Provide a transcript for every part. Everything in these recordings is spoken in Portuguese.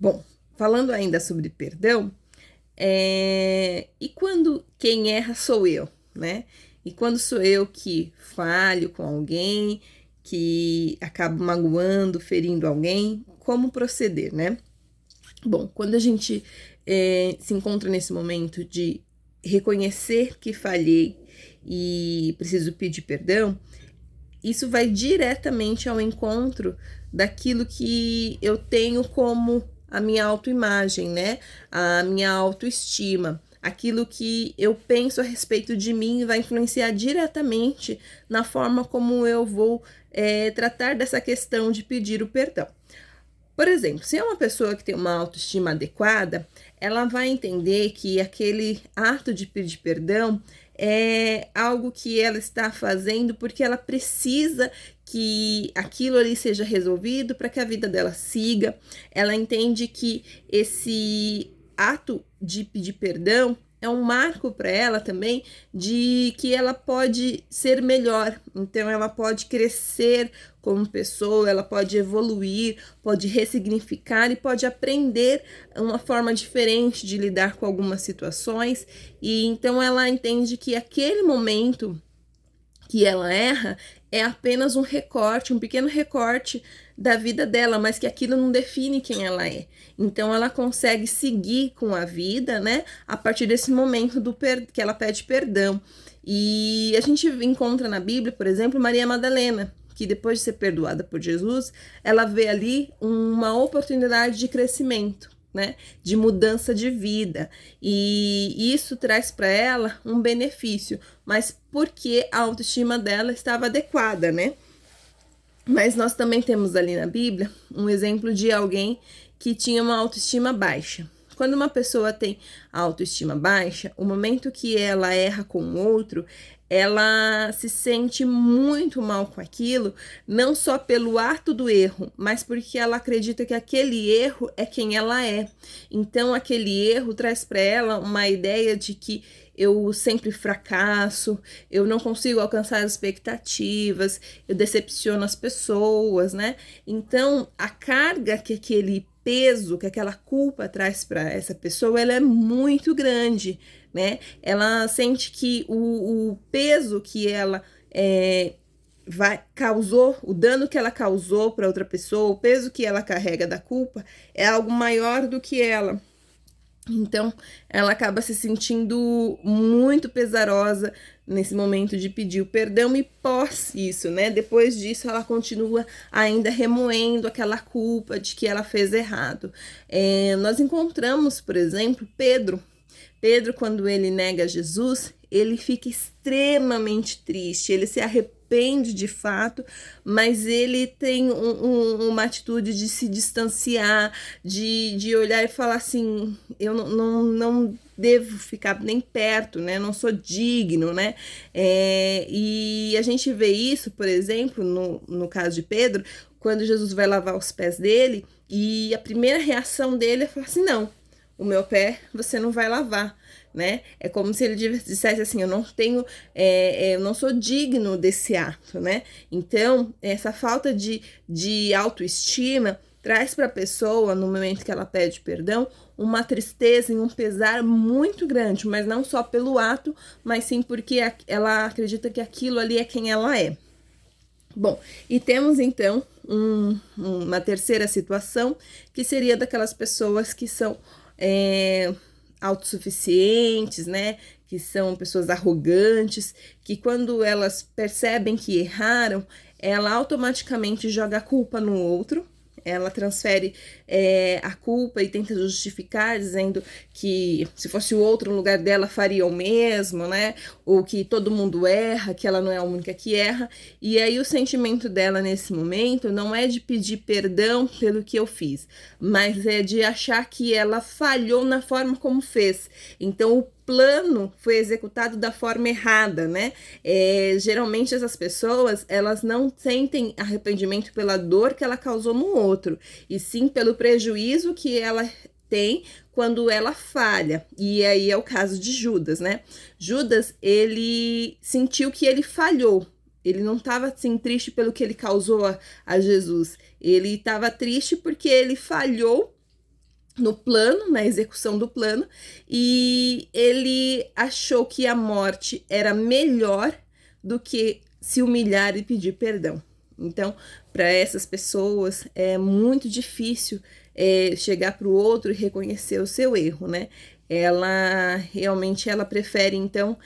Bom, falando ainda sobre perdão, e quando quem erra sou eu, né? E quando sou eu que falho com alguém, que acabo magoando, ferindo alguém, como proceder, né? Bom, quando a gente se encontra nesse momento de reconhecer que falhei e preciso pedir perdão, isso vai diretamente ao encontro daquilo que eu tenho como a minha autoimagem, né? A minha autoestima. Aquilo que eu penso a respeito de mim vai influenciar diretamente na forma como eu vou tratar dessa questão de pedir o perdão. Por exemplo, se é uma pessoa que tem uma autoestima adequada, ela vai entender que aquele ato de pedir perdão é algo que ela está fazendo porque ela precisa que aquilo ali seja resolvido para que a vida dela siga. Ela entende que esse ato de pedir perdão é um marco para ela também de que ela pode ser melhor, então ela pode crescer como pessoa, ela pode evoluir, pode ressignificar e pode aprender uma forma diferente de lidar com algumas situações, e então ela entende que aquele momento que ela erra é apenas um recorte, um pequeno recorte da vida dela, mas que aquilo não define quem ela é. Então ela consegue seguir com a vida, né, a partir desse momento que ela pede perdão. E a gente encontra na Bíblia, por exemplo, Maria Madalena, que depois de ser perdoada por Jesus, ela vê ali uma oportunidade de crescimento, né, de mudança de vida, e isso traz para ela um benefício, mas porque a autoestima dela estava adequada, né? Mas nós também temos ali na Bíblia um exemplo de alguém que tinha uma autoestima baixa. Quando uma pessoa tem autoestima baixa, o momento que ela erra com o outro, ela se sente muito mal com aquilo, não só pelo ato do erro, mas porque ela acredita que aquele erro é quem ela é. Então, aquele erro traz para ela uma ideia de que eu sempre fracasso, eu não consigo alcançar as expectativas, eu decepciono as pessoas, né? Então, a carga que aquele peso, que aquela culpa traz para essa pessoa, ela é muito grande, né? Ela sente que o peso que ela causou, o dano que ela causou para outra pessoa, o peso que ela carrega da culpa é algo maior do que ela. Então, ela acaba se sentindo muito pesarosa nesse momento de pedir o perdão, e pós isso, né? Depois disso, ela continua ainda remoendo aquela culpa de que ela fez errado. Nós encontramos, por exemplo, Pedro. Pedro, quando ele nega Jesus, ele fica extremamente triste, ele se arrepende de fato, mas ele tem uma atitude de se distanciar, de olhar e falar assim, eu não devo ficar nem perto, né? Não sou digno, né? E a gente vê isso, por exemplo, no caso de Pedro, quando Jesus vai lavar os pés dele, e a primeira reação dele é falar assim, não, o meu pé você não vai lavar, né? É como se ele dissesse assim, eu não tenho, eu não sou digno desse ato, né? Então, essa falta de autoestima traz para a pessoa, no momento que ela pede perdão, uma tristeza e um pesar muito grande, mas não só pelo ato, mas sim porque ela acredita que aquilo ali é quem ela é. Bom, e temos então uma terceira situação, que seria daquelas pessoas que são autossuficientes, né? Que são pessoas arrogantes, que quando elas percebem que erraram, ela automaticamente joga a culpa no outro. Ela transfere a culpa e tenta justificar, dizendo que se fosse o outro no lugar dela faria o mesmo, né? Ou que todo mundo erra, que ela não é a única que erra. E aí o sentimento dela nesse momento não é de pedir perdão pelo que eu fiz, mas é de achar que ela falhou na forma como fez. Então o plano foi executado da forma errada, né? Geralmente essas pessoas, elas não sentem arrependimento pela dor que ela causou no outro, e sim pelo prejuízo que ela tem quando ela falha. E aí é o caso de Judas, né? Judas, ele sentiu que ele falhou. Ele não estava assim triste pelo que ele causou a Jesus. Ele estava triste porque ele falhou no plano, na execução do plano, e ele achou que a morte era melhor do que se humilhar e pedir perdão. Então, para essas pessoas é muito difícil chegar para o outro e reconhecer o seu erro, né? Ela realmente ela prefere então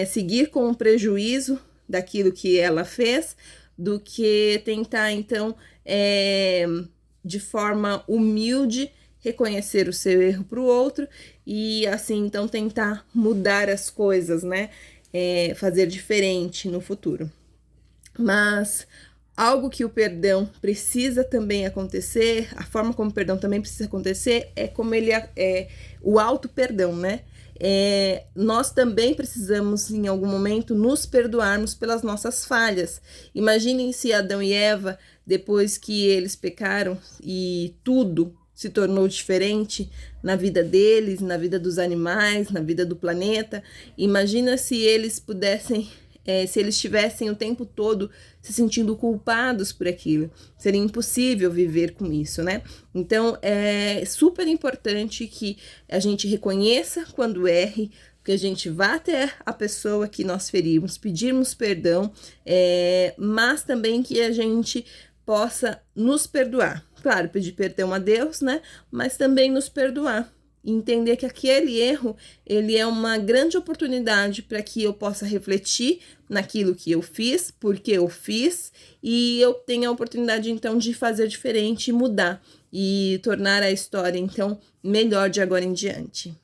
seguir com o prejuízo daquilo que ela fez do que tentar então de forma humilde reconhecer o seu erro para o outro e assim então tentar mudar as coisas, né? Fazer diferente no futuro. Mas algo que o perdão precisa também acontecer, a forma como o perdão também precisa acontecer é como ele o auto-perdão, né? Nós também precisamos, em algum momento, nos perdoarmos pelas nossas falhas. Imaginem se Adão e Eva, depois que eles pecaram e tudo se tornou diferente na vida deles, na vida dos animais, na vida do planeta. Imagina se eles pudessem se eles estivessem o tempo todo se sentindo culpados por aquilo. Seria impossível viver com isso, né? Então, é super importante que a gente reconheça quando erre, que a gente vá até a pessoa que nós ferimos, pedirmos perdão, mas também que a gente possa nos perdoar. Claro, pedir perdão a Deus, né? Mas também nos perdoar. Entender que aquele erro, ele é uma grande oportunidade para que eu possa refletir naquilo que eu fiz, porque eu fiz, e eu tenha a oportunidade, então, de fazer diferente, mudar e tornar a história, então, melhor de agora em diante.